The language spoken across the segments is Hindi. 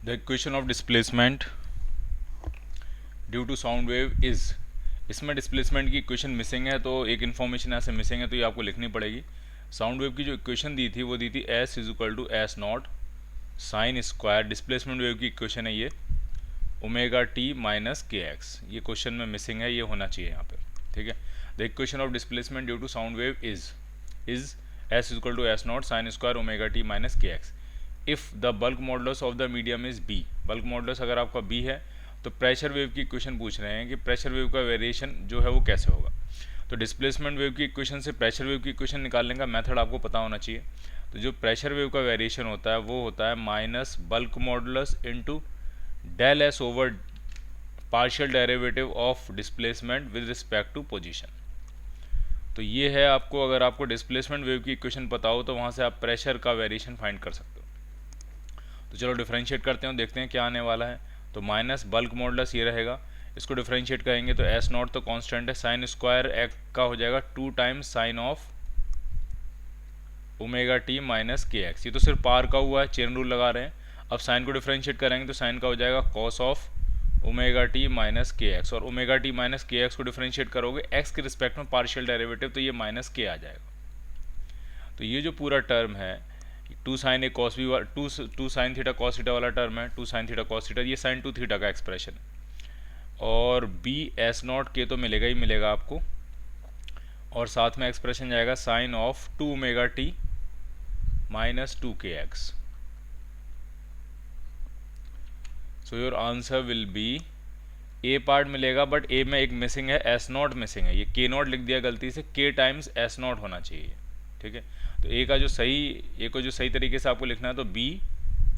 The equation of displacement due to sound wave is, इसमें डिस्प्लेसमेंट की इक्वेशन मिसिंग है, तो एक इन्फॉर्मेशन यहाँ से मिसिंग है, तो ये आपको लिखनी पड़ेगी। साउंड वेव की जो इक्वेशन दी थी वो दी थी S is equal to S naught sine square, displacement wave की इक्वेशन है ये, omega T minus K X. ये क्वेश्चन में मिसिंग है, ये होना चाहिए यहाँ पे, ठीक है। The equation of displacement due to sound wave is S is equal to S naught sine square omega T minus K X. If the bulk modulus of the medium is B, bulk modulus अगर आपका बी है तो प्रेशर वेव की इक्वेशन पूछ रहे हैं कि प्रेशर वेव का वेरिएशन जो है वो कैसे होगा। तो डिस्प्लेसमेंट वेव की इक्वेशन से प्रेशर वेव की इक्वेशन निकालने का मेथड आपको पता होना चाहिए। तो जो प्रेशर वेव का वेरिएशन होता है वो होता है minus bulk modulus into del S over partial derivative of displacement with respect to position. तो ये है, आपको अगर आपको डिस्प्लेसमेंट वेव की इक्वेशन पता हो तो वहाँ से आप प्रेशर का वेरिएशन फाइंड कर सकते हो। तो चलो डिफरेंशिएट करते हैं, देखते हैं क्या आने वाला है। तो माइनस बल्क मॉडुलस ये रहेगा, इसको डिफरेंशिएट करेंगे तो एस नॉट तो कांस्टेंट है, साइन स्क्वायर एक का हो जाएगा 2 times sign of omega T minus K X. ये तो सिर्फ पार का हुआ है, चेन रूल लगा रहे हैं। अब साइन को डिफरेंशिएट करेंगे तो साइन का हो जाएगा cos of omega T minus K x, और omega T minus K x को डिफरेंशिएट करोगे एक्स के रिस्पेक्ट में पार्शियल डेरिवेटिव, तो ये माइनस के आ जाएगा। तो ये जो पूरा टर्म है two sine A cos B, two sine theta cos theta वाला टर्म है, two sine theta cos theta, ये साइन टू थीटा का एक्सप्रेशन है। और बी एस नॉट के तो मिलेगा ही मिलेगा आपको, और साथ में एक्सप्रेशन जाएगा sine of 2 omega T minus 2 K X. So your answer will be A part मिलेगा, बट ए में एक मिसिंग है, एस नॉट मिसिंग है, ये के नॉट लिख दिया गलती से, के टाइम्स एस नॉट होना चाहिए, ठीक है। तो ए का जो सही, ए को जो सही तरीके से आपको लिखना है तो बी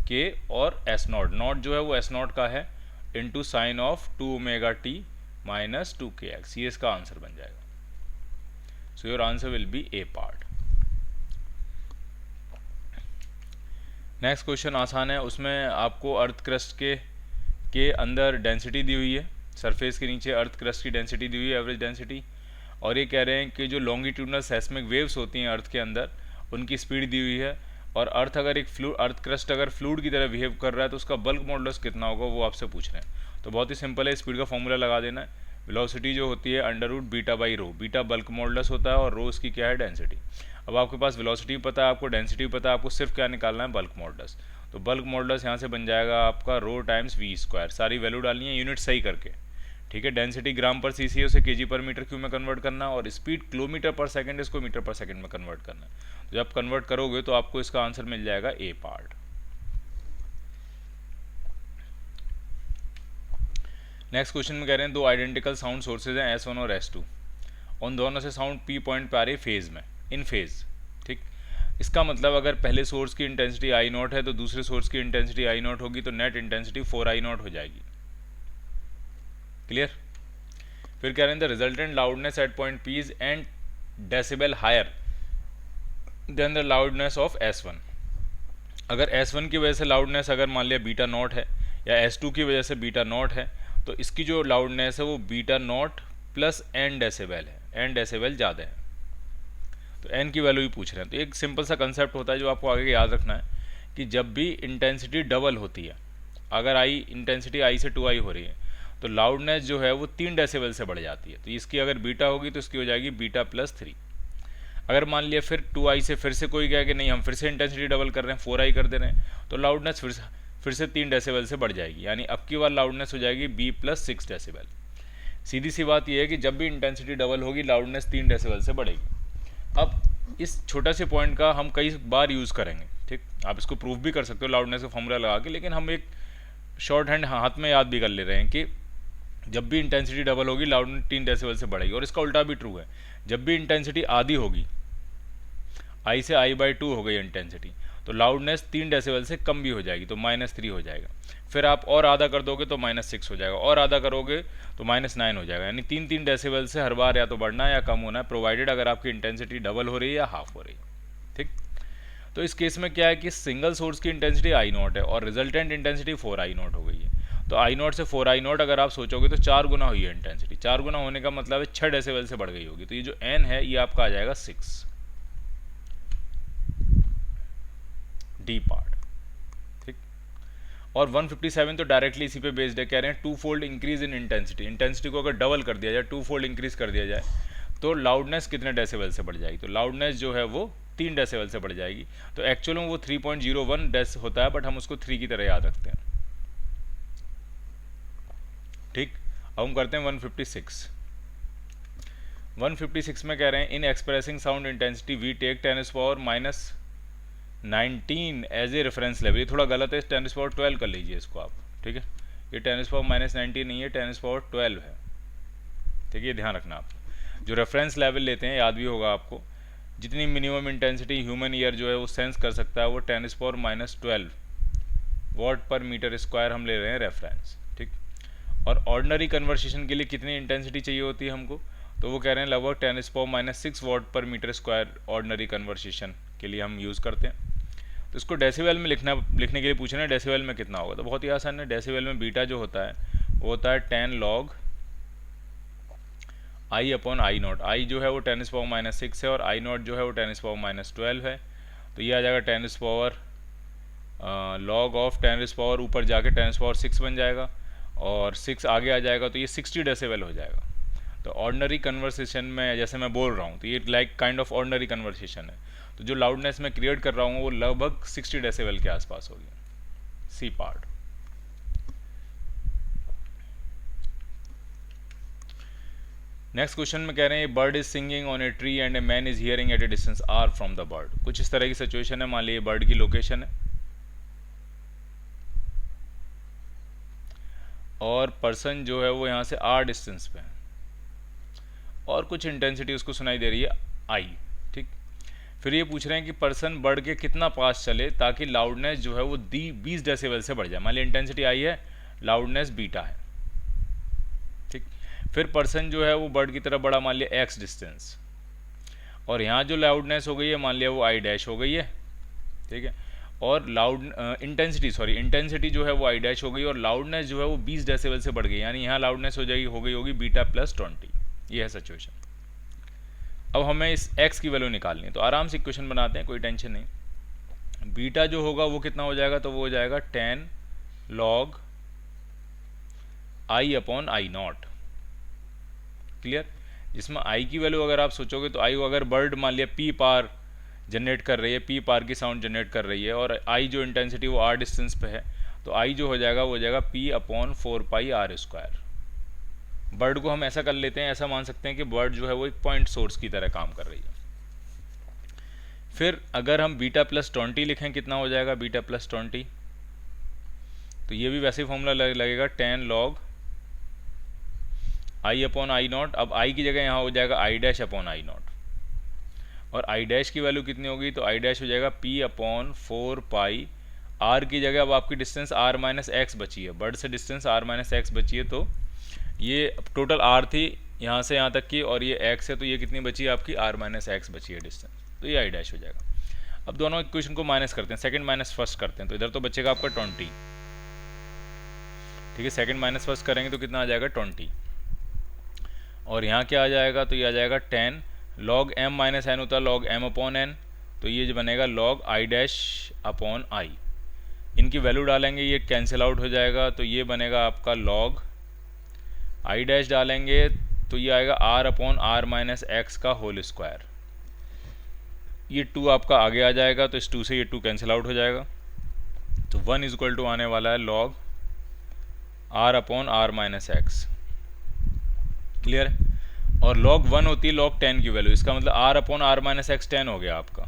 के और एस नॉट, नॉट जो है वो एस नॉट का है, into sine of 2 omega T minus 2 K X, ये इसका आंसर बन जाएगा। सो your answer will be A part. Next question आसान है, उसमें आपको अर्थ क्रस्ट के अंदर डेंसिटी दी हुई है, सरफेस के नीचे अर्थ क्रस्ट की डेंसिटी दी हुई है, एवरेज डेंसिटी, और ये कह रहे हैं कि जो लॉन्गिट्यूडनल सेस्मिक वेव्स होती हैं अर्थ के अंदर उनकी स्पीड दी हुई है, और अर्थ अगर एक अर्थ क्रस्ट अगर फ्लूइड की तरह बिहेव कर रहा है तो उसका बल्क मॉडुलस कितना होगा वो आपसे पूछ रहे हैं। तो बहुत ही सिंपल है, स्पीड का फॉर्मूला लगा देना है, वेलोसिटी जो होती है under root beta by rho, beta bulk modulus होता है और रो उसकी क्या है, डेंसिटी। अब आपके पास वेलोसिटी पता है, आपको डेंसिटी पता है, आपको सिर्फ क्या निकालना है, बल्क मॉडुलस। तो बल्क मॉडुलस यहाँ से बन जाएगा आपका रो टाइम्स वी स्क्वायर, सारी वैल्यू डालनी है, यूनिट सही करके, ठीक है। डेंसिटी ग्राम पर सीसी है, उसे केजी पर मीटर क्यूब में कन्वर्ट करना, और स्पीड किलोमीटर पर सेकंड, इसको मीटर पर सेकंड में कन्वर्ट करना। तो जब कन्वर्ट करोगे तो आपको इसका आंसर मिल जाएगा ए पार्ट। नेक्स्ट क्वेश्चन में कह रहे हैं दो आइडेंटिकल साउंड सोर्सेज हैं S1 और S2, उन दोनों से साउंड P पॉइंट पे आ रही फेज में, इन फेज, ठीक। इसका मतलब अगर पहले सोर्स की इंटेंसिटी आई नॉट है तो दूसरे सोर्स की इंटेंसिटी आई नॉट होगी, तो नेट इंटेंसिटी 4 आई नॉट हो जाएगी, क्लियर। फिर कह रहे हैं the resultant loudness at point P is n decibel higher than the loudness of S1। अगर S1 की वजह से लाउडनेस अगर मान लिया बीटा नॉट है, या S2 की वजह से बीटा नॉट है, तो इसकी जो लाउडनेस है वो beta naught plus N decibel है, एन डेसिबल ज़्यादा है, तो एन की वैल्यू ही पूछ रहे हैं। तो एक सिंपल सा कंसेप्ट होता है जो आपको आगे याद रखना है कि जब भी इंटेंसिटी डबल होती है, अगर आई इंटेंसिटी आई से 2 आई हो रही है तो लाउडनेस जो है वो 3 डेसिबल से बढ़ जाती है। तो इसकी अगर बीटा होगी तो इसकी हो जाएगी बीटा प्लस 3। अगर मान लिया फिर 2 आई से फिर से कोई कहे कि नहीं हम फिर से इंटेंसिटी डबल कर रहे हैं, 4 आई कर दे रहे हैं, तो लाउडनेस फिर से 3 डेसिबल से बढ़ जाएगी, यानी अब की बार लाउडनेस हो जाएगी बी प्लस 6 डेसिबल। सीधी सी बात यह है कि जब भी इंटेंसिटी डबल होगी लाउडनेस 3 डेसिबल से बढ़ेगी। अब इस छोटा से पॉइंट का हम कई बार यूज़ करेंगे, ठीक। आप इसको प्रूव भी कर सकते हो लाउडनेस का फॉर्मूला लगा के, लेकिन हम एक शॉर्ट हैंड हाथ में याद भी कर ले रहे हैं कि जब भी इंटेंसिटी डबल होगी लाउडनेस 3 डेसिबल से बढ़ेगी, और इसका उल्टा भी ट्रू है, जब भी इंटेंसिटी आधी होगी, आई से I/2 हो गई इंटेंसिटी, तो लाउडनेस 3 डेसिबल से कम भी हो जाएगी, तो -3 हो जाएगा। फिर आप और आधा कर दोगे तो -6 हो जाएगा, और आधा करोगे तो -9 हो जाएगा, यानी 3 डेसिबल से हर बार या तो बढ़ना है या कम होना है, प्रोवाइडेड अगर आपकी इंटेंसिटी डबल हो रही है या हाफ हो रही है, ठीक। तो इस केस में क्या है कि सिंगल सोर्स की इंटेंसिटी आई नॉट है और रिजल्टेंट इंटेंसिटी 4 आई नॉट हो गई है। तो आई नॉट से 4 आई नॉट अगर आप सोचोगे तो 4 गुना हुई है इंटेंसिटी, 4 गुना होने का मतलब है 6 डेसिबल से बढ़ गई होगी, तो ये जो एन है ये आपका आ जाएगा 6, डी पार्ट, ठीक। और 157 तो डायरेक्टली इसी पे बेस्ड है, कह रहे हैं 2 fold increase in intensity. Intensity को अगर डबल कर दिया जाए, 2 फोल्ड इंक्रीज कर दिया जाए, तो लाउडनेस कितने डेसिबल से बढ़ जाएगी? तो लाउडनेस जो है वो 3 डेसिबल से बढ़ जाएगी। तो एक्चुअल में वो 3.01 डेस होता है, बट हम उसको 3 की तरह याद रखते हैं। ठीक, अब हम करते हैं 156। 156 में कह रहे हैं in expressing sound intensity we take 10⁻19 as a reference level. ये थोड़ा गलत है, 10⁻12 कर लीजिए इसको आप। ठीक है, ये 10⁻−19 नहीं है, 10⁻12 है। ठीक है, ध्यान रखना आप। जो रेफरेंस लेवल लेते हैं, याद भी होगा आपको, जितनी मिनिमम इंटेंसिटी ह्यूमन ईयर जो है वो सेंस कर सकता है, वो 10⁻12 वॉट पर मीटर स्क्वायर हम ले रहे हैं रेफरेंस। ठीक, और ऑर्डिनरी कन्वर्सेशन के लिए कितनी इंटेंसिटी चाहिए होती है हमको? तो वो कह रहे हैं लगभग 10⁻6 what per metre square ordinary conversation के लिए हम यूज़ करते हैं। तो इसको डेसिबल में लिखने के लिए पूछ रहे हैं डेसिबल में कितना होगा। तो बहुत ही आसान है, डेसिबल में बीटा जो होता है वो होता है 10 log I upon I naught. I जो है वो 10⁻6 है और आई नॉट जो है वो 10⁻12 है। तो ये आ जाएगा 10 log ऑफ 10 ऊपर जाके 10⁻6 बन जाएगा, और 6 आगे आ जाएगा, तो ये 60 डेसिबल हो जाएगा। तो ऑर्डिनरी कन्वर्सेशन में जैसे मैं बोल रहा हूँ, तो ये like kind of ordinary conversation है। तो जो लाउडनेस मैं क्रिएट कर रहा हूँ वो लगभग 60 डेसिबल के आसपास होगी। सी पार्ट। नेक्स्ट क्वेश्चन में कह रहे हैं bird is singing on a tree and a man is hearing at a distance R from the bird. कुछ इस तरह की सिचुएशन है। मान लीजिए बर्ड की लोकेशन है और पर्सन जो है वो यहाँ से आर डिस्टेंस पे है और कुछ इंटेंसिटी उसको सुनाई दे रही है आई। ठीक, फिर ये पूछ रहे हैं कि पर्सन बर्ड के कितना पास चले ताकि लाउडनेस जो है वो 20 डेसिबल से बढ़ जाए। मान लीजिए इंटेंसिटी आई है, लाउडनेस बीटा है। ठीक, फिर पर्सन जो है वो बर्ड की तरफ बढ़ा, मान लिया एक्स डिस्टेंस, और यहाँ जो लाउडनेस हो गई है मान लिया वो आई डैश हो गई है। ठीक है, और इंटेंसिटी जो है वो आई डैश हो गई और लाउडनेस जो है वो 20 डेसिबल से बढ़ गई, यानी यहाँ लाउडनेस हो गई होगी बीटा प्लस 20। ये है सिचुएशन। अब हमें इस x की वैल्यू निकालनी है, तो आराम से इक्वेशन बनाते हैं, कोई टेंशन नहीं। बीटा जो होगा वो कितना हो जाएगा? तो वो हो जाएगा 10 log I upon I not. Clear? जिसमें i की वैल्यू अगर आप सोचोगे तो i अगर बर्ड मान लिया p पार जनरेट कर रही है, p पार की साउंड जनरेट कर रही है, और i जो इंटेंसिटी वो r डिस्टेंस पे है, तो i जो हो जाएगा वो हो जाएगा p अपॉन 4πr²। बर्ड को हम ऐसा कर लेते हैं, ऐसा मान सकते हैं कि बर्ड जो है वो एक पॉइंट सोर्स की तरह काम कर रही है। फिर अगर हम बीटा प्लस 20 लिखें, कितना हो जाएगा बीटा प्लस 20? तो ये भी वैसे ही फॉर्मूला लगेगा 10 log I upon I not. अब i की जगह यहाँ हो जाएगा I dash upon I not, और आई डैश की वैल्यू कितनी होगी? तो आई डैश हो जाएगा p अपॉन 4π। r की जगह अब आपकी डिस्टेंस r माइनस एक्स बची है, बर्ड से डिस्टेंस r माइनस एक्स बची है, तो ये टोटल r थी यहाँ से यहाँ तक की, और ये x है, तो ये कितनी बची है आपकी? r माइनस एक्स बची है डिस्टेंस, तो ये आई डैश हो जाएगा। अब दोनों इक्वेशन को माइनस करते हैं, सेकंड माइनस फर्स्ट करते हैं, तो इधर तो बचेगा आपका 20। ठीक है, सेकंड माइनस फर्स्ट करेंगे तो कितना आ जाएगा? 20, और यहाँ क्या आ जाएगा? तो ये आ जाएगा 10 log m माइनस एन होता है log m अपॉन एन, तो ये जो बनेगा log I dash upon I. इनकी वैल्यू डालेंगे, ये कैंसिल आउट हो जाएगा, तो ये बनेगा आपका log आई डैश डालेंगे तो ये आएगा r upon R minus X का होल स्क्वायर। ये 2 आपका आगे आ जाएगा, तो इस 2 से ये 2 कैंसिल आउट हो जाएगा, तो 1 इज इक्वल टू आने वाला है log r upon R minus X. Clear है? और log 1 होती है log 10 की वैल्यू, इसका मतलब r upon R minus X 10 हो गया आपका।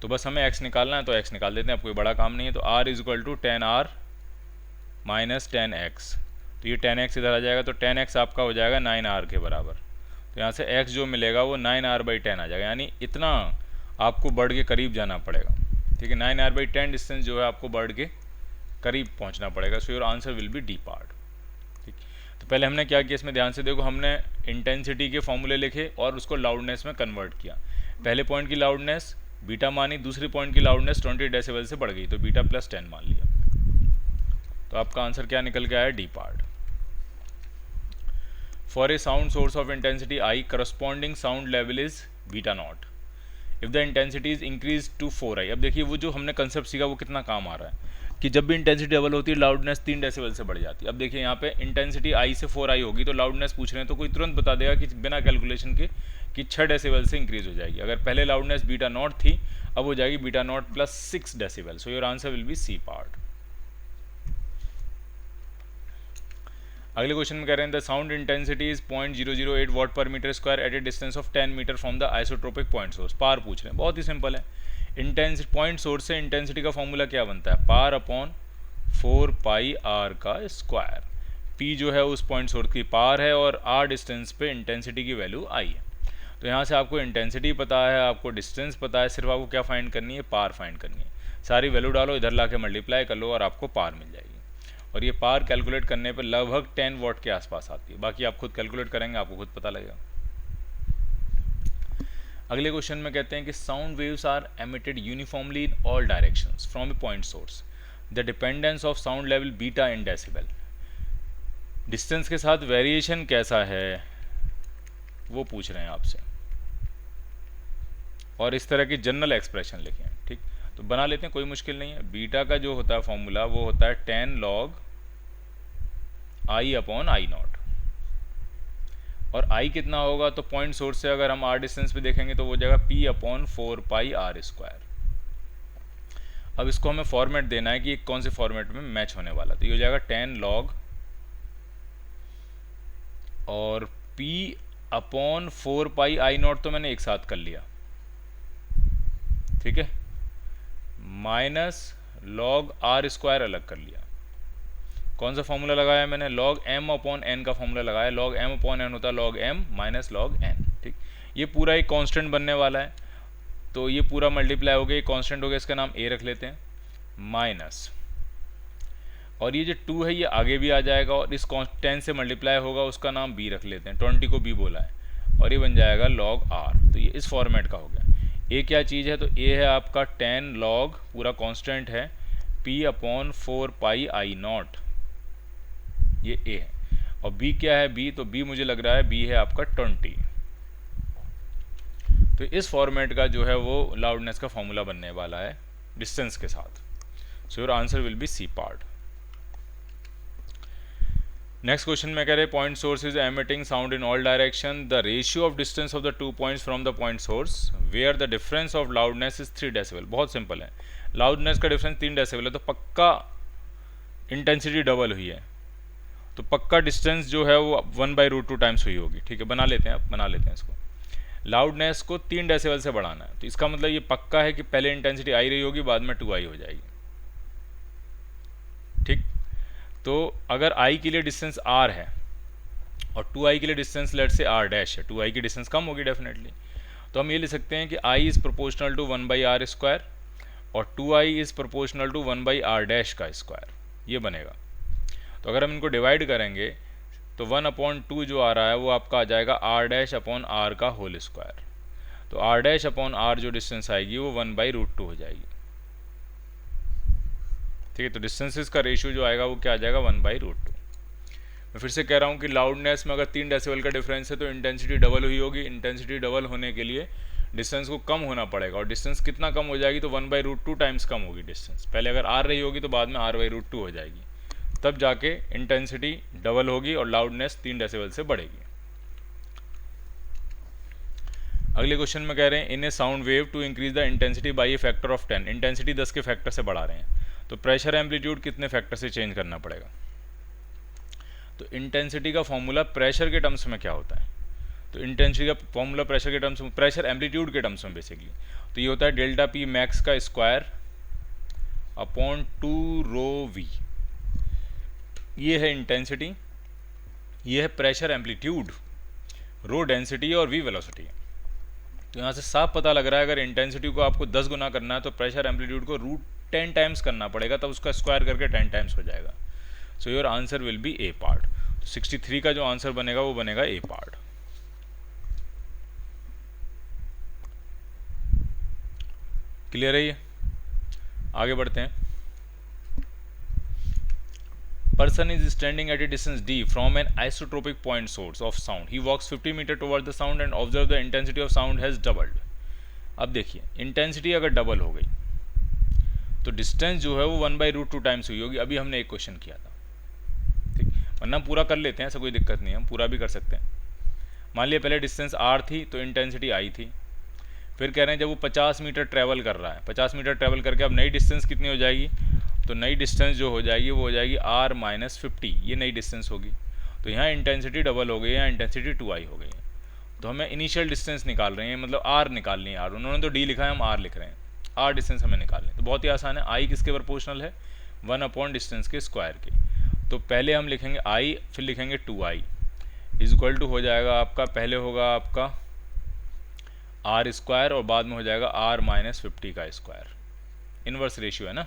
तो बस हमें x निकालना है, तो x निकाल देते हैं, अब कोई बड़ा काम नहीं है। तो r is equal to 10r minus 10x, तो ये 10x इधर आ जाएगा, तो 10x आपका हो जाएगा 9r के बराबर। तो यहाँ से x जो मिलेगा वो 9r/10 आ जाएगा, यानी इतना आपको बर्ड के करीब जाना पड़ेगा। ठीक है, 9r/10 डिस्टेंस जो है आपको बर्ड के करीब पहुँचना पड़ेगा। सो your answer will B D part. ठीक, तो पहले हमने क्या किया इसमें ध्यान से देखो, हमने इंटेंसिटी के फॉर्मूले लिखे और उसको लाउडनेस में कन्वर्ट किया। पहले पॉइंट की लाउडनेस बीटा मानी, दूसरी पॉइंट की लाउडनेस 20 डेसिबल से बढ़ गई, तो बीटा प्लस 10 मान लिया। तो आपका आंसर क्या निकल के आया? D part. For a sound source of intensity I, corresponding sound level is beta naught. If the intensity is increased to 4i, अब देखिए वो जो हमने कंसेप्ट सीखा वो कितना काम आ रहा है। कि जब भी इंटेंसिटी डबल होती है लाउडनेस 3 डेसिबल से बढ़ जाती है। अब देखिए यहाँ पे इंटेंसिटी आई से 4i होगी तो लाउडनेस पूछ रहे हैं तो कोई तुरंत बता देगा कि बिना कैलकुलेशन के कि 6 डेसिबल से इंक्रीज हो जाएगी। अगर पहले लाउडनेस बीटा नॉट थी अब हो जाएगी beta naught plus 6 decibel. So your answer will be C part. अगले क्वेश्चन में कह रहे हैं the sound intensity is 0.008 watt per metre square at a distance of 10 metre from the isotropic point source. Power पूछ रहे हैं, बहुत ही सिंपल है। इंटेंसिटी पॉइंट सोर्स से इंटेंसिटी का फॉर्मूला क्या बनता है, पार अपॉन 4 पाई आर का स्क्वायर। पी जो है उस पॉइंट सोर्स की पार है और आर डिस्टेंस पे इंटेंसिटी की वैल्यू आई है। तो यहाँ से आपको इंटेंसिटी पता है, आपको डिस्टेंस पता है, सिर्फ आपको क्या फाइंड करनी है, पार फाइंड करनी है। सारी वैल्यू डालो, इधर ला के मल्टीप्लाई कर लो और आपको पार मिल जाएगी। और ये पार कैलकुलेट करने पर लगभग 10 वॉट के आसपास आती है। बाकी आप खुद कैलकुलेट करेंगे, आपको खुद पता लगेगा। अगले क्वेश्चन में कहते हैं कि sound waves are emitted uniformly in all directions from a point source. The dependence of sound level beta in decibel. Distance के साथ वेरिएशन कैसा है वो पूछ रहे हैं आपसे, और इस तरह की जनरल एक्सप्रेशन लिखें। ठीक, तो बना लेते हैं, कोई मुश्किल नहीं है। बीटा का जो होता है फॉर्मूला वो होता है 10 log i upon I not. और i कितना होगा, तो पॉइंट सोर्स से अगर हम r डिस्टेंस पे देखेंगे तो वो जाएगा p upon 4 pi R square. अब इसको हमें फॉर्मेट देना है कि कौन से फॉर्मेट में मैच होने वाला, तो ये हो जाएगा 10 log और p upon 4 pi I not, तो मैंने एक साथ कर लिया, ठीक है, माइनस लॉग आर स्क्वायर अलग कर लिया। कौन सा फॉर्मूला लगाया मैंने, लॉग m अपॉन n का फॉर्मूला लगाया। लॉग m अपॉन n होता है log m minus log n। ठीक, ये पूरा एक कांस्टेंट बनने वाला है, तो ये पूरा मल्टीप्लाई हो गया, ये कांस्टेंट हो गया, इसका नाम a रख लेते हैं, माइनस, और ये जो 2 है ये आगे भी आ जाएगा और इस 10 से मल्टीप्लाई होगा, उसका नाम b रख लेते हैं, 20 को b बोला है, और ये बन जाएगा लॉग r। तो ये इस फॉर्मेट का हो गया। a क्या चीज़ है, तो a है आपका 10 log, पूरा कांस्टेंट है, p upon 4 pi I not, ये a है। और b क्या है, b, तो b मुझे लग रहा है b है आपका 20। तो इस फॉर्मेट का जो है वो लाउडनेस का फॉर्मूला बनने वाला है डिस्टेंस के साथ। So your answer will be C part. Next question में कह रहे हैं point source is emitting sound in all direction. The ratio of distance of the 2 points from the point source where the difference of loudness is 3 decibel. बहुत सिंपल है, लाउडनेस का डिफरेंस 3 डेसिबल है तो पक्का इंटेंसिटी डबल हुई है, तो पक्का डिस्टेंस जो है वो 1/√2 टाइम्स हुई होगी। ठीक है, बना लेते हैं, अब बना लेते हैं इसको। लाउडनेस को 3 डेसिबल से बढ़ाना है, तो इसका मतलब ये पक्का है कि पहले इंटेंसिटी आई रही होगी, बाद में 2i हो जाएगी। ठीक, तो अगर i के लिए डिस्टेंस r है और 2i के लिए डिस्टेंस लेट से r डैश है, 2i की डिस्टेंस कम होगी डेफिनेटली, तो हम ये लिख सकते हैं कि i is proportional to 1/r square और 2i is proportional to 1/r dash का स्क्वायर, ये बनेगा। तो अगर हम इनको डिवाइड करेंगे तो 1/2 जो आ रहा है वो आपका आ जाएगा r डैश अपॉन r का होल स्क्वायर। तो r डैश अपॉन r जो डिस्टेंस आएगी वो 1/√2 हो जाएगी। ठीक है, तो डिस्टेंसेस का रेशियो जो आएगा वो क्या आ जाएगा, 1/√2। मैं फिर से कह रहा हूँ कि लाउडनेस में अगर 3 डेसिबल का डिफरेंस है तो इंटेंसिटी डबल हुई होगी। इंटेंसिटी डबल होने के लिए डिस्टेंस को कम होना पड़ेगा, और डिस्टेंस कितना कम हो जाएगी, तो 1/√2 टाइम्स कम होगी डिस्टेंस। पहले अगर r रही होगी तो बाद में r/√2 हो जाएगी, तब जाके इंटेंसिटी डबल होगी और लाउडनेस 3 डेसिबल से बढ़ेगी। अगले क्वेश्चन में कह रहे हैं in a sound wave to increase the intensity by a factor of 10। Intensity 10 के फैक्टर से बढ़ा रहे हैं, तो प्रेशर एम्पलीट्यूड कितने फैक्टर से चेंज करना पड़ेगा। तो इंटेंसिटी का फॉर्मूला प्रेशर के टर्म्स में क्या होता है, तो इंटेंसिटी का फॉर्मूला प्रेशर के टर्म्स में, प्रेशर एम्पलीट्यूड के टर्म्स में बेसिकली, तो ये होता है डेल्टा पी मैक्स का स्क्वायर अपॉन 2ρv। ये है इंटेंसिटी, ये है प्रेशर एम्पलीट्यूड, रो डेंसिटी और v वेलोसिटी। तो यहाँ से साफ पता लग रहा है अगर इंटेंसिटी को आपको 10 गुना करना है तो प्रेशर एम्पलीट्यूड को √10 टाइम्स करना पड़ेगा, तब उसका स्क्वायर करके 10 टाइम्स हो जाएगा। सो your answer will be A part. तो 63 का जो आंसर बनेगा वो बनेगा ए पार्ट। क्लियर है ये, आगे बढ़ते हैं। Person is standing at a distance d from an isotropic point source of sound. He walks 50 meter towards the sound and observe the intensity of sound has doubled. अब देखिए इंटेंसिटी अगर डबल हो गई तो डिस्टेंस जो है वो 1/√2 टाइम्स हुई होगी। अभी हमने एक क्वेश्चन किया था, ठीक, वरना हम पूरा कर लेते हैं, ऐसा कोई दिक्कत नहीं है, हम पूरा भी कर सकते हैं। मान लिया पहले डिस्टेंस r थी तो इंटेंसिटी i थी, फिर कह रहे हैं जब वो 50 मीटर ट्रैवल कर रहा है, 50 मीटर ट्रैवल करके अब नई डिस्टेंस कितनी हो जाएगी, तो नई डिस्टेंस जो हो जाएगी वो हो जाएगी r-50, ये नई डिस्टेंस होगी। तो यहाँ इंटेंसिटी डबल हो गई है, इंटेंसिटी 2i हो गई है। तो हमें इनिशियल डिस्टेंस निकाल रहे हैं, मतलब r निकालनी है, r उन्होंने तो d लिखा है, हम r लिख रहे हैं, r डिस्टेंस हमें निकालनी है। तो बहुत ही आसान है, i किसके प्रोपोर्शनल है, 1 डिस्टेंस के स्क्वायर के। तो पहले हम लिखेंगे i, फिर लिखेंगे 2i इज इक्वल टू हो जाएगा आपका, पहले होगा आपका r स्क्वायर और बाद में हो जाएगा r-50 का स्क्वायर, इनवर्स रेशियो है ना,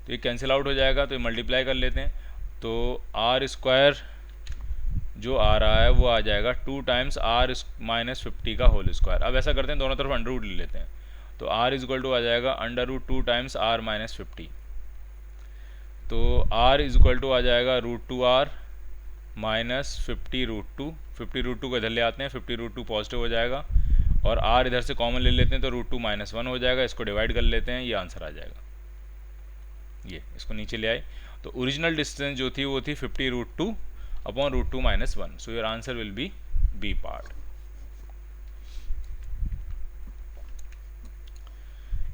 तो ये कैंसिल आउट हो जाएगा, तो ये मल्टीप्लाई कर लेते हैं। तो r स्क्वायर जो आ रहा है वो आ जाएगा 2 टाइम्स r-50 का होल स्क्वायर। अब ऐसा करते हैं, दोनों तरफ अंडर रूट ले लेते हैं, तो r इज इक्वल टू आ जाएगा √2 टाइम्स r-50, तो r इज इक्वल टू आ जाएगा √2r -50√2, 50√2 को इधर ले आते हैं, 50√2 पॉजिटिव हो जाएगा, और r इधर से कॉमन ले लेते हैं तो √2 -1 हो जाएगा, इसको डिवाइड कर लेते हैं, ये आंसर आ जाएगा। ये इसको नीचे ले आए, तो ओरिजिनल डिस्टेंस जो थी वो थी 50√2 upon √2 -1, so your answer will be B part.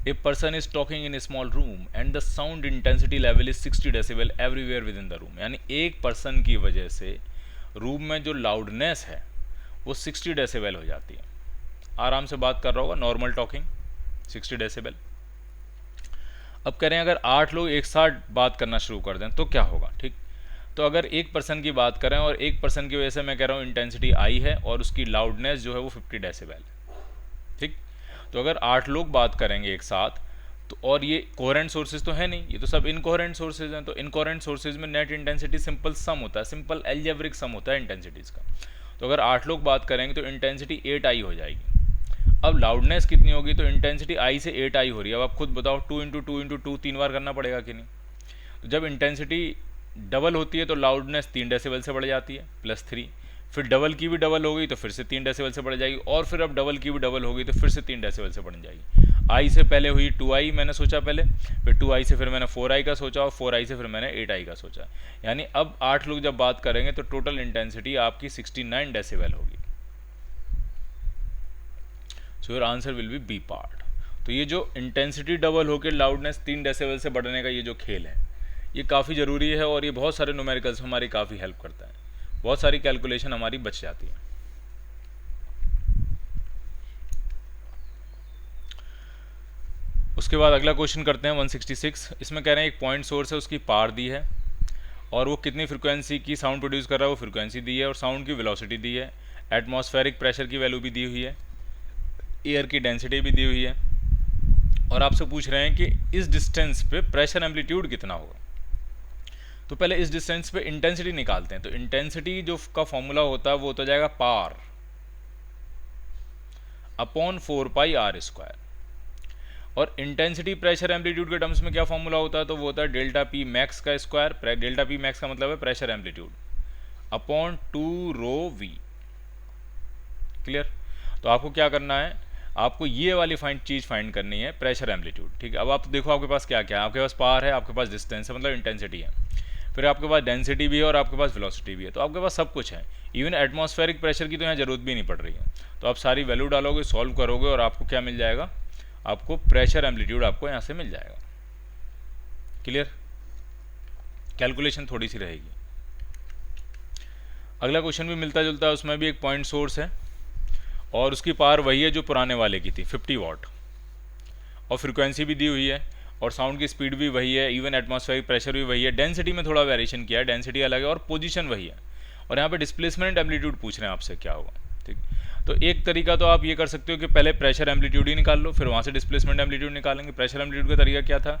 A person is talking in a small room and the sound intensity level is 60 decibel everywhere within the room, यानी एक पर्सन की वजह से रूम में जो लाउडनेस है वो 60 डेसिबल हो जाती है। आराम से बात कर रहा होगा, नॉर्मल टॉकिंग 60 डेसिबल। अब कह रहे हैं अगर 8 लोग एक साथ बात करना शुरू कर दें तो क्या होगा, ठीक। तो अगर एक पर्सन की बात करें और एक पर्सन की वजह से मैं कह रहा हूँ इंटेंसिटी आई है और उसकी लाउडनेस जो है वो 50 डेसिबल है, ठीक। तो अगर 8 लोग बात करेंगे एक साथ, तो और ये कोहेरेंट सोर्सेज तो है नहीं, ये तो सब इनकोहेरेंट सोर्सेज हैं, तो इनकोहेरेंट सोर्सेज में नेट इंटेंसिटी सिंपल सम होता है, सिंपल एल्जेब्रिक सम होता है इंटेंसिटीज़ का। तो अगर 8 लोग बात करेंगे तो इंटेंसिटी 8i हो जाएगी। अब लाउडनेस कितनी होगी, तो इंटेंसिटी i से 8i हो रही है। अब आप खुद बताओ, 2 × 2 × 2 3 बार करना पड़ेगा कि नहीं। तो जब इंटेंसिटी डबल होती है तो लाउडनेस 3 डेसिबल से बढ़ जाती है, +3, फिर डबल की भी डबल हो गई तो फिर से 3 डेसिबल से बढ़ जाएगी, और फिर अब डबल की भी डबल हो गई तो फिर से 3 डेसिबल से बढ़ जाएगी। आई से पहले हुई 2i मैंने सोचा पहले, फिर 2i से फिर मैंने 4i का सोचा, और 4i से फिर मैंने 8i का सोचा, यानी अब 8 लोग जब बात करेंगे तो टोटल इंटेंसिटी आपकी 69 डेसिबल होगी। So your answer will be B part. तो ये जो इंटेंसिटी डबल होकर लाउडनेस 3 डेसिबल से बढ़ने का ये जो खेल है ये काफ़ी ज़रूरी है, और ये बहुत सारे न्यूमेरिकल्स हमारी काफ़ी हेल्प करता है, बहुत सारी कैलकुलेशन हमारी बच जाती है। उसके बाद अगला क्वेश्चन करते हैं 166। इसमें कह रहे हैं एक पॉइंट सोर्स है, उसकी पावर दी है और वो कितनी फ्रिक्वेंसी की साउंड प्रोड्यूस कर रहा है वो फ्रिक्वेंसी दी है, और साउंड की वेलोसिटी दी है, एटमॉस्फेरिक प्रेशर की वैल्यू भी दी हुई है, एयर की डेंसिटी भी दी हुई है, और आपसे पूछ रहे हैं कि इस डिस्टेंस पे प्रेशर एम्पलीट्यूड कितना होगा। तो पहले इस डिस्टेंस पे इंटेंसिटी निकालते हैं। तो इंटेंसिटी जो का फॉर्मूला होता है वो होता जाएगा पावर अपॉन 4πr², और इंटेंसिटी प्रेशर एम्पलीट्यूड के टर्म्स में क्या फॉर्मूला होता है, तो वो होता है डेल्टा पी मैक्स का स्क्वायर, डेल्टा पी मैक्स का मतलब है pressure amplitude, upon 2ρv। Clear. तो आपको क्या करना है, आपको ये वाली चीज़ फाइंड करनी है, प्रेशर एम्पलीट्यूड, ठीक है। अब आप देखो आपके पास क्या क्या है, आपके पास पावर है, आपके पास डिस्टेंस है मतलब इंटेंसिटी है, फिर आपके पास डेंसिटी भी है और आपके पास वेलोसिटी भी है, तो आपके पास सब कुछ है। इवन एटमॉस्फेरिक प्रेशर की तो यहाँ जरूरत भी नहीं पड़ रही है। तो आप सारी वैल्यू डालोगे, सॉल्व करोगे, और आपको क्या मिल जाएगा, आपको प्रेशर एम्पलीट्यूड आपको यहाँ से मिल जाएगा। क्लियर। कैलकुलेशन थोड़ी सी रहेगी। अगला क्वेश्चन भी मिलता जुलता है, उसमें भी एक पॉइंट सोर्स है और उसकी पावर वही है जो पुराने वाले की थी, 50 वाट, और फ्रिक्वेंसी भी दी हुई है, और साउंड की स्पीड भी वही है, इवन एटमॉस्फेरिक प्रेशर भी वही है, डेंसिटी में थोड़ा वेरिएशन किया है, डेंसिटी अलग है, और पोजीशन वही है, और यहाँ पे डिस्प्लेसमेंट एम्पलीट्यूड पूछ रहे हैं आपसे क्या होगा, ठीक। तो एक तरीका तो आप ये कर सकते हो कि पहले प्रेशर एम्पलीट्यूड ही निकाल लो, फिर वहाँ से डिस्प्लेसमेंट एम्पलीट्यूड निकालेंगे। प्रेशर एम्पलीट्यूड का तरीका क्या था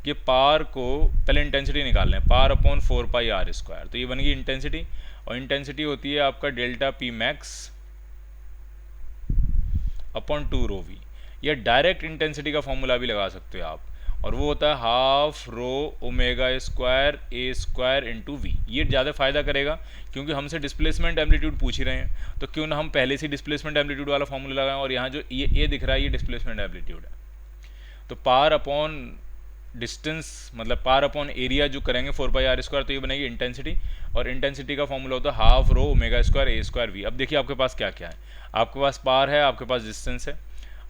कि पावर को पहले इंटेंसिटी निकाल लें, पावर अपॉन 4πr², तो ये बन गई इंटेंसिटी, और इंटेंसिटी होती है आपका delta P max upon 2ρv, या डायरेक्ट इंटेंसिटी का फॉर्मूला भी लगा सकते हो आप, और वो होता है ½ρω²a² × v। ये ज़्यादा फायदा करेगा क्योंकि हमसे डिस्प्लेसमेंट एम्पलीट्यूड पूछ ही रहे हैं, तो क्यों ना हम पहले से डिस्प्लेसमेंट एम्पलीट्यूड वाला फॉर्मूला लगाएं, और यहाँ जो ये दिख रहा है ये डिस्प्लेसमेंट एम्पलीट्यूड है। तो पावर अपॉन डिस्टेंस मतलब पार अपॉन एरिया जो करेंगे 4πr², तो ये बनेगी इंटेंसिटी, और इंटेंसिटी का फॉर्मूला होता है half rho omega square A square V. अब देखिए आपके पास क्या क्या है, आपके पास पार है, आपके पास डिस्टेंस है,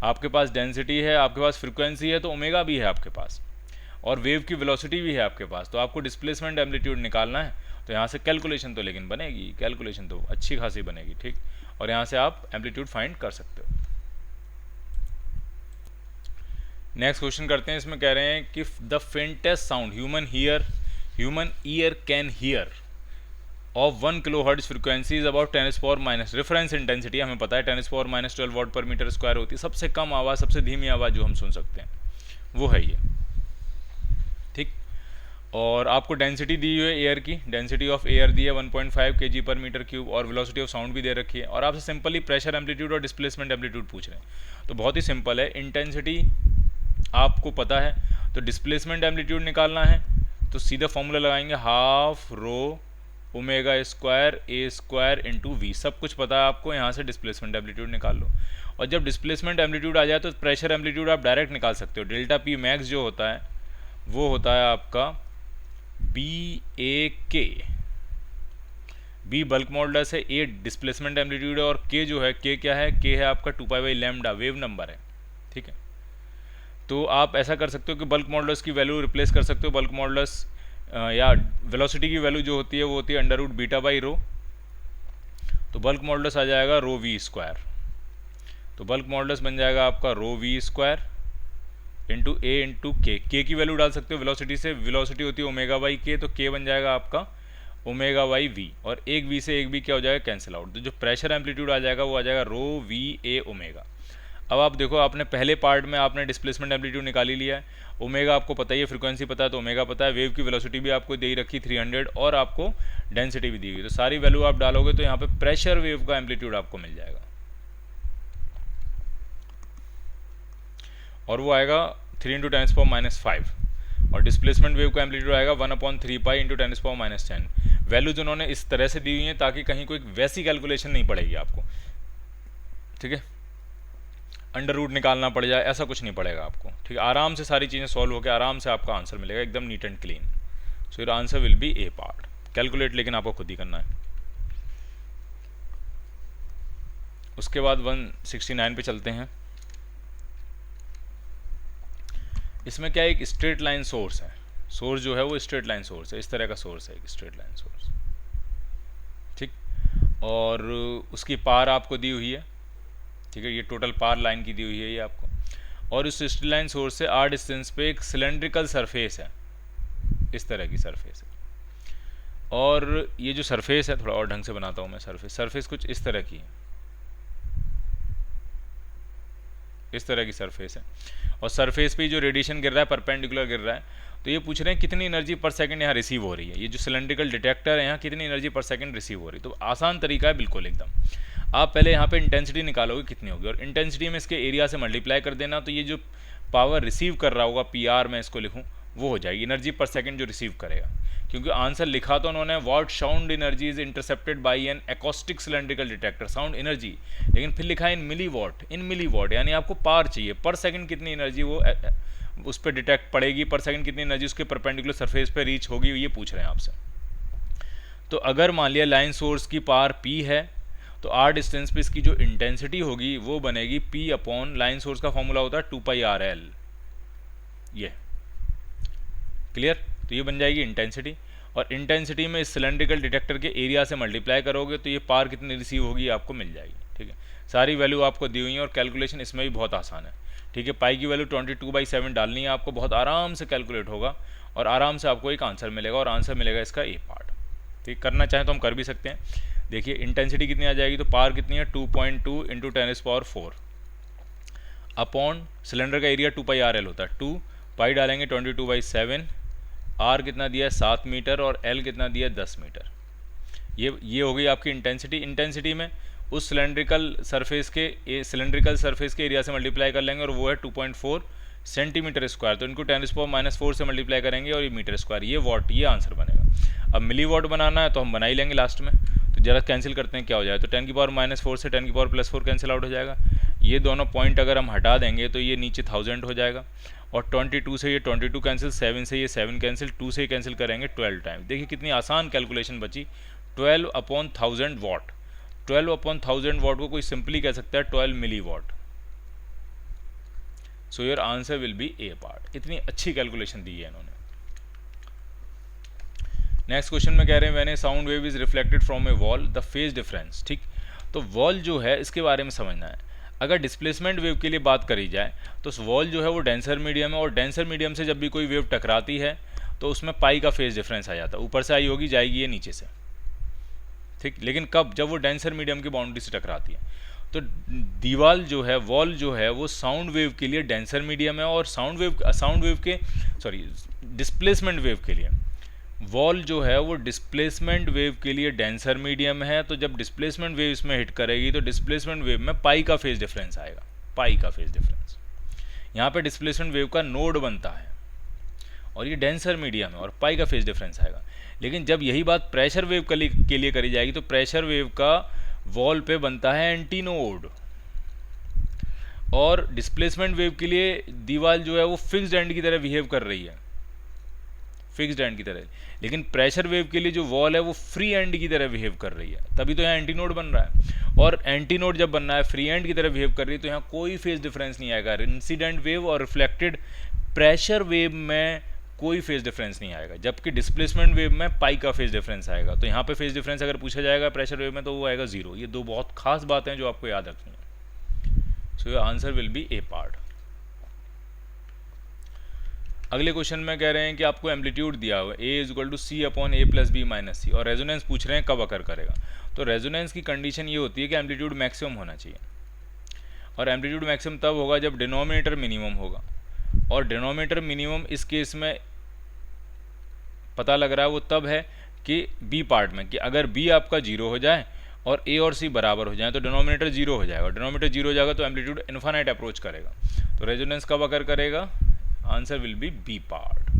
आपके पास डेंसिटी है, आपके पास फ्रिक्वेंसी है, तो ओमेगा भी है आपके पास, और वेव की वेलोसिटी भी है आपके पास। तो आपको डिस्प्लेसमेंट एम्पलीट्यूड निकालना है, तो यहाँ से कैलकुलेशन तो लेकिन बनेगी, कैलकुलेशन तो अच्छी खासी बनेगी, ठीक। और यहाँ से आप एम्पलीट्यूड फाइंड कर सकते हो। नेक्स्ट क्वेश्चन करते हैं, इसमें कह रहे हैं कि the faintest sound human ear can hear of 1 kilohertz frequency is about 10⁻⁻, reference intensity हमें पता है 10⁻⁻12 वॉट पर मीटर स्क्वायर होती है। सबसे कम आवाज़, सबसे धीमी आवाज़ जो हम सुन सकते हैं वो है ये, ठीक। और आपको डेंसिटी दी हुई है एयर की, डेंसिटी ऑफ एयर दी है 1.5 kg/m³, और वेलोसिटी ऑफ साउंड भी दे रखी है, और आपसे सिंपली प्रेशर एम्पलीट्यूड और डिस्प्लेसमेंट एम्पलीट्यूड पूछ रहे हैं। तो बहुत ही सिंपल है, इंटेंसिटी आपको पता है, तो डिस्प्लेसमेंट एम्पलीट्यूड निकालना है, तो सीधा फॉर्मूला लगाएंगे half rho omega square A square into V. सब कुछ पता है आपको, यहाँ से डिस्प्लेसमेंट एम्पलीट्यूड निकाल लो। और जब डिस्प्लेसमेंट एम्पलीट्यूड आ जाए तो प्रेशर एम्पलीट्यूड आप डायरेक्ट निकाल सकते हो। डेल्टा पी मैक्स जो होता है वो होता है आपका बी ए के, बी बल्क मॉडुलस है, ए डिस्प्लेसमेंट एम्पलीट्यूड है, और के जो है, के क्या है, के है आपका 2π/λ वेव नंबर है, ठीक है। तो आप ऐसा कर सकते हो कि बल्क मॉडुलस की वैल्यू रिप्लेस कर सकते हो, बल्क मॉडुलस या वेलोसिटी की वैल्यू जो होती है वो होती है √β/ρ, तो बल्क मॉडुलस आ जाएगा ρv², तो बल्क मॉडुलस बन जाएगा आपका ρv² इंटू ए इंटू के की वैल्यू डाल सकते हो वेलोसिटी से, वेलोसिटी होती है ω/k, तो के बन जाएगा आपका ω/v, और एक v से एक v क्या हो जाएगा, कैंसिल आउट। तो जो प्रेशर एम्पलीट्यूड आ जाएगा वो आ जाएगा ρva। अब आप देखो, आपने पहले पार्ट में आपने डिस्प्लेसमेंट एम्पलीट्यूड निकाल ही लिया है, ओमेगा आपको पता ही है, फ्रीक्वेंसी पता है तो ओमेगा पता है, वेव की वेलोसिटी भी आपको दे ही रखी 300, और आपको डेंसिटी भी दी हुई, तो सारी वैल्यू आप डालोगे तो यहाँ पे प्रेशर वेव का एम्पलीट्यूड आपको मिल जाएगा, और वो आएगा 3 × 10⁻⁵, और डिस्प्लेसमेंट वेव का एम्पलीट्यूड आएगा 1/3π × 10⁻⁻10। वैल्यूज उन्होंने इस तरह से दी हुई हैं ताकि कहीं कोई वैसी कैलकुलेशन नहीं पड़ेगी आपको, ठीक है, अंडर रूट निकालना पड़ जाए, ऐसा कुछ नहीं पड़ेगा आपको, ठीक है। आराम से सारी चीज़ें सॉल्व होकर आराम से आपका आंसर मिलेगा, एकदम neat and clean. So your answer will be A part. Calculate लेकिन आपको खुद ही करना है। उसके बाद 169 पे चलते हैं। इसमें क्या है, एक स्ट्रेट लाइन सोर्स है, सोर्स जो है वो स्ट्रेट लाइन सोर्स है, इस तरह का सोर्स है, एक स्ट्रेट लाइन सोर्स, ठीक। और उसकी पार आपको दी हुई है, ठीक है, ये टोटल पार लाइन की दी हुई है ये आपको, और उस स्ट्रेट लाइन सोर्स से r डिस्टेंस पे एक सिलेंड्रिकल सरफेस है, इस तरह की सरफेस है। और ये जो सरफेस है, थोड़ा और ढंग से बनाता हूँ मैं, सरफेस कुछ इस तरह की है, इस तरह की सरफेस है, और सरफेस पे जो रेडिएशन गिर रहा है परपेंडिकुलर गिर रहा है, तो ये पूछ रहे हैं कितनी एनर्जी पर सेकंड यहाँ रिसीव हो रही है, ये जो सिलेंड्रिकल डिटेक्टर है यहाँ कितनी एनर्जी पर सेकंड रिसीव हो रही है। तो आसान तरीका है बिल्कुल एकदम, आप पहले यहाँ पे इंटेंसिटी निकालोगे कितनी होगी, और इंटेंसिटी में इसके एरिया से मल्टीप्लाई कर देना, तो ये जो पावर रिसीव कर रहा होगा PR मैं इसको लिखूँ, वो हो जाएगी एनर्जी पर सेकंड जो रिसीव करेगा। क्योंकि आंसर लिखा तो उन्होंने what sound energy is intercepted by an acoustic cylindrical detector, sound energy, लेकिन फिर लिखा है इन मिली वॉट, यानी आपको पार चाहिए, पर सेकंड कितनी एनर्जी वो उस पर डिटेक्ट पड़ेगी, पर सेकंड कितनी एनर्जी उसके परपेंडिकुलर सरफेस पे रीच होगी, ये पूछ रहे हैं आपसे। तो अगर मान लिया लाइन सोर्स की पार P है, तो r डिस्टेंस पे इसकी जो इंटेंसिटी होगी वो बनेगी P अपॉन लाइन सोर्स का फॉर्मूला होता है 2πRL, ये क्लियर। तो ये बन जाएगी इंटेंसिटी, और इंटेंसिटी में इस सिलेंड्रिकल डिटेक्टर के एरिया से मल्टीप्लाई करोगे तो ये पार कितनी रिसीव होगी आपको मिल जाएगी, ठीक है। सारी वैल्यू आपको दी हुई है, और कैलकुलेशन इसमें भी बहुत आसान है, ठीक है। पाई की वैल्यू 22/7 डालनी है आपको, बहुत आराम से कैलकुलेट होगा, और आराम से आपको एक आंसर मिलेगा, और आंसर मिलेगा इसका ए पार्ट, ठीक। करना चाहें तो हम कर भी सकते हैं। देखिए इंटेंसिटी कितनी आ जाएगी, तो पार कितनी है 2.2 × 10⁻⁴ अपॉन सिलेंडर का एरिया 2πRL होता है, 2 पाई डालेंगे 22/7, R कितना दिया है 7 मीटर, और L कितना दिया है 10 मीटर। ये हो गई आपकी इंटेंसिटी। इंटेंसिटी में उस सिलेंड्रिकल सरफेस के एरिया से मल्टीप्लाई कर लेंगे, और वो है 2.4 सेंटीमीटर स्क्वायर, तो इनको 10⁻⁴ से मल्टीप्लाई करेंगे, और ये मीटर स्क्वायर, ये वॉट, ये आंसर बनेगा। अब मिली वॉट बनाना है तो हम बना ही लेंगे लास्ट में, तो जरा कैंसिल करते हैं क्या हो जाए, तो 10⁻⁴ से 10⁻+4 कैंसिल आउट हो जाएगा। ये दोनों पॉइंट अगर हम हटा देंगे तो ये नीचे 1000 हो जाएगा, और 22 से ये 22 कैंसिल, 7 से ये 7 कैंसिल, 2 से ये कैंसिल करेंगे 12 टाइम। देखिए कितनी आसान कैलकुलेशन बची, 12/1000 वाट। 12/1000 वाट को कोई सिंपली कह सकता है 12 milliwatt. So your answer will be A part. इतनी अच्छी कैलकुलेशन दी है इन्होंने। नेक्स्ट क्वेश्चन में कह रहे हैं when A sound wave is reflected from A wall the phase difference. ठीक, तो वॉल जो है इसके बारे में समझना है। अगर डिस्प्लेसमेंट वेव के लिए बात करी जाए तो वॉल जो है वो डेंसर मीडियम है, और डेंसर मीडियम से जब भी कोई वेव टकराती है तो उसमें पाई का फेज डिफरेंस आ जाता है। ऊपर से आई होगी, जाएगी ये नीचे से। ठीक, लेकिन कब? जब वो डेंसर मीडियम की बाउंड्री से टकराती है। तो दीवार जो है, वॉल जो है वो साउंड वेव के लिए डेंसर मीडियम है, और डिस्प्लेसमेंट वेव के लिए वॉल जो है वो डिस्प्लेसमेंट वेव के लिए डेंसर मीडियम है। तो जब डिस्प्लेसमेंट वेव इसमें हिट करेगी तो डिस्प्लेसमेंट वेव में पाई का फेज डिफरेंस आएगा, पाई का फेज डिफरेंस। यहाँ पे डिस्प्लेसमेंट वेव का नोड बनता है और ये डेंसर मीडियम है और पाई का फेज डिफरेंस आएगा। लेकिन जब यही बात प्रेशर वेव के लिए करी जाएगी तो प्रेशर वेव का वॉल पे बनता है एंटी नोड, और डिस्प्लेसमेंट वेव के लिए दीवार जो है वो फिक्स्ड एंड की तरह बिहेव कर रही है, फिक्स्ड एंड की तरह। लेकिन प्रेशर वेव के लिए जो वॉल है वो फ्री एंड की तरह बिहेव कर रही है, तभी तो यहाँ एंटी नोड बन रहा है। और एंटी नोड जब बनना है, फ्री एंड की तरह बिहेव कर रही है, तो यहाँ कोई फेज डिफरेंस नहीं आएगा। इंसिडेंट वेव और रिफ्लेक्टेड प्रेशर वेव में कोई फेज डिफरेंस नहीं आएगा, जबकि डिस्प्लेसमेंट वेव में पाई का फेज डिफरेंस आएगा। तो यहाँ पे फेज डिफरेंस अगर पूछा जाएगा प्रेशर वेव में तो वो आएगा 0। ये दो बहुत खास बातें हैं जो आपको याद रखनी है। सो your answer will be A part. अगले क्वेश्चन में कह रहे हैं कि आपको एम्पलीट्यूड दिया हुआ है A=C/A+B-C, और रेजोनेंस पूछ रहे हैं कब अकर करेगा। तो रेजोनेंस की कंडीशन ये होती है कि एम्पलीट्यूड मैक्सिमम होना चाहिए, और एम्पलीट्यूड मैक्सिमम तब होगा जब डिनोमिनेटर मिनिमम होगा। और डिनोमिनेटर मिनिमम इस केस में पता लग रहा है वो तब है कि बी पार्ट में, कि अगर बी आपका 0 हो जाए और ए और सी बराबर हो जाए तो डिनोमिनेटर 0 हो जाएगा। डिनोमिनेटर 0 हो जाएगा तो एम्पलीट्यूड इन्फानाइट अप्रोच करेगा। तो रेजोनेंस कब अकर करेगा? Answer will be B part.